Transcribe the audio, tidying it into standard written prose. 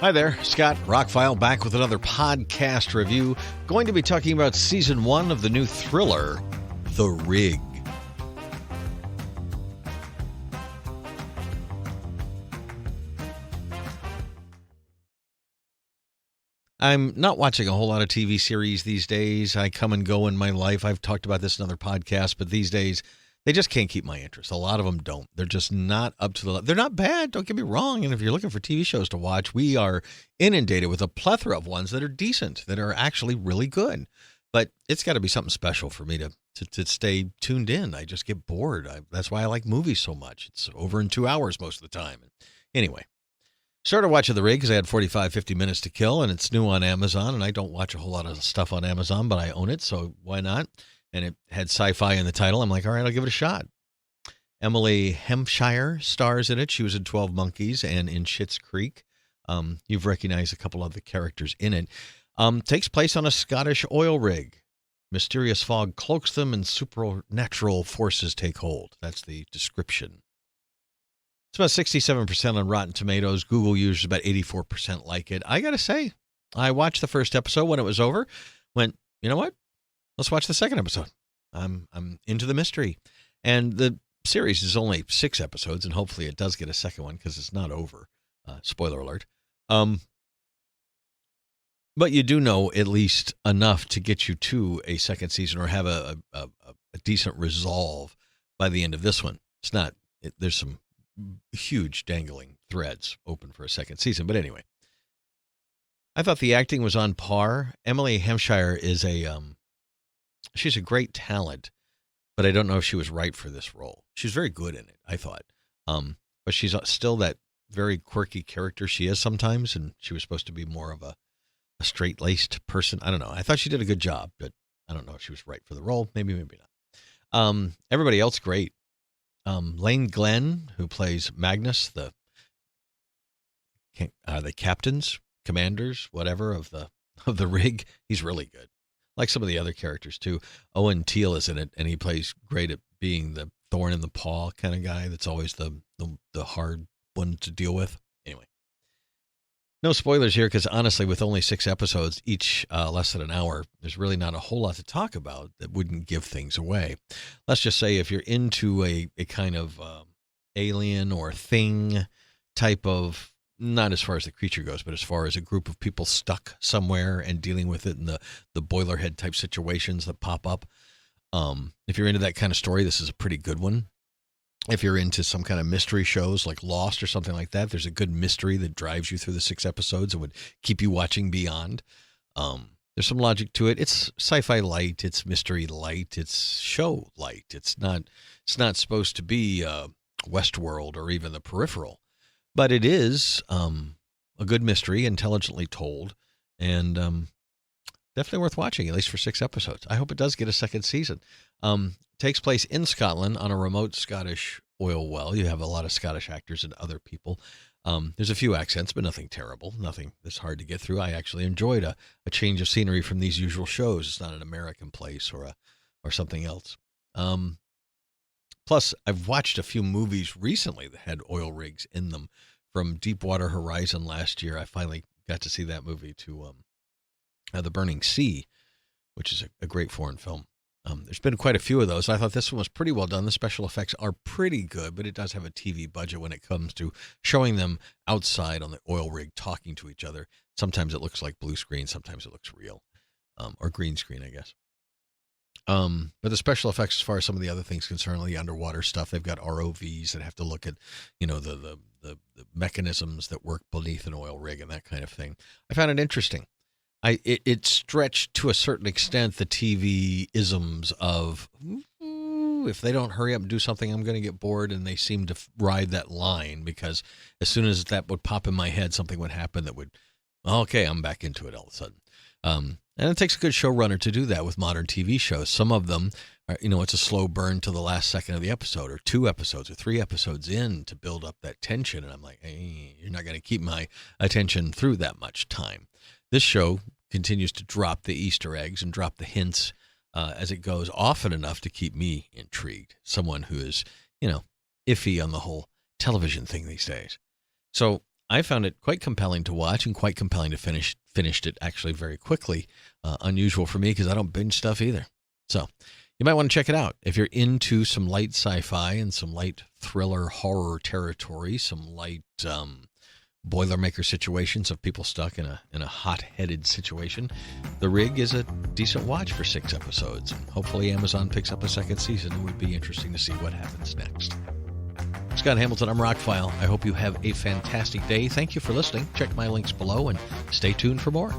Hi there, Scott ROCKFILE back with another podcast review. Going to be talking about Season 1 of the new thriller, The Rig. I'm not watching a whole lot of TV series these days. I come and go in my life. I've talked about this in other podcasts, but these days, they just can't keep my interest. A lot of them don't. They're just not up to the level. They're not bad, don't get me wrong. And if you're looking for TV shows to watch, we are inundated with a plethora of ones that are decent, that are actually really good. But it's got to be something special for me to stay tuned in. I just get bored. That's why I like movies so much. It's over in 2 hours most of the time. Anyway, started watching The Rig because I had 45, 50 minutes to kill, and it's new on Amazon. And I don't watch a whole lot of stuff on Amazon, but I own it, so why not? And it had sci-fi in the title. I'm like, all right, I'll give it a shot. Emily Hampshire stars in it. She was in 12 Monkeys and in Schitt's Creek. You've recognized a couple of the characters in it. Takes place on a Scottish oil rig. Mysterious fog cloaks them and supernatural forces take hold. That's the description. It's about 67% on Rotten Tomatoes. Google users about 84% like it. I got to say, I watched the first episode when it was over. Went, you know what? Let's watch the second episode. I'm into the mystery. And the series is only 6 episodes, and hopefully it does get a second one because it's not over. Spoiler alert. But you do know at least enough to get you to a second season or have a decent resolve by the end of this one. It's not, there's some huge dangling threads open for a second season. But anyway, I thought the acting was on par. Emily Hampshire is she's a great talent, but I don't know if she was right for this role. She was very good in it, I thought. But she's still that very quirky character she is sometimes, and she was supposed to be more of a straight-laced person. I don't know. I thought she did a good job, but I don't know if she was right for the role. Maybe not. Everybody else, great. Lane Glenn, who plays Magnus, the captains, commanders, whatever, of the rig, he's really good. Like some of the other characters, too. Owen Teal is in it, and he plays great at being the thorn in the paw kind of guy that's always the hard one to deal with. Anyway. No spoilers here, because honestly, with only 6 episodes, each less than an hour, there's really not a whole lot to talk about that wouldn't give things away. Let's just say if you're into a kind of alien or thing type of, not as far as the creature goes, but as far as a group of people stuck somewhere and dealing with it in the boilerhead type situations that pop up. If you're into that kind of story, this is a pretty good one. If you're into some kind of mystery shows like Lost or something like that, there's a good mystery that drives you through the 6 episodes and would keep you watching beyond. There's some logic to it. It's sci-fi light. It's mystery light. It's show light. It's not supposed to be Westworld or even The Peripheral. But it is a good mystery, intelligently told, and definitely worth watching, at least for 6 episodes. I hope it does get a second season. Takes place in Scotland on a remote Scottish oil well. You have a lot of Scottish actors and other people. There's a few accents, but nothing terrible, nothing that's hard to get through. I actually enjoyed a change of scenery from these usual shows. It's not an American place or something else. Plus, I've watched a few movies recently that had oil rigs in them. From Deepwater Horizon last year, I finally got to see that movie, to The Burning Sea, which is a great foreign film. There's been quite a few of those. I thought this one was pretty well done. The special effects are pretty good, but it does have a TV budget when it comes to showing them outside on the oil rig talking to each other. Sometimes it looks like blue screen, sometimes it looks real, or green screen, I guess. But the special effects, as far as some of the other things concerned, the underwater stuff, they've got ROVs that have to look at, the mechanisms that work beneath an oil rig and that kind of thing. I found it interesting. It stretched to a certain extent the TV isms of, if they don't hurry up and do something, I'm going to get bored, and they seem to ride that line, because as soon as that would pop in my head, something would happen that would, okay, I'm back into it all of a sudden. And it takes a good showrunner to do that with modern TV shows. Some of them, it's a slow burn to the last second of the episode, or 2 episodes or 3 episodes in to build up that tension. And I'm like, hey, you're not going to keep my attention through that much time. This show continues to drop the Easter eggs and drop the hints as it goes often enough to keep me intrigued. Someone who is, iffy on the whole television thing these days. So I found it quite compelling to watch and quite compelling to finished it actually very quickly. Unusual for me because I don't binge stuff either. So you might want to check it out. If you're into some light sci-fi and some light thriller horror territory, some light Boilermaker situations of people stuck in a hot-headed situation, The Rig is a decent watch for 6 episodes. And hopefully Amazon picks up a second season. It would be interesting to see what happens next. Scott Hamilton, I'm ROCKFILE. I hope you have a fantastic day. Thank you for listening. Check my links below and stay tuned for more.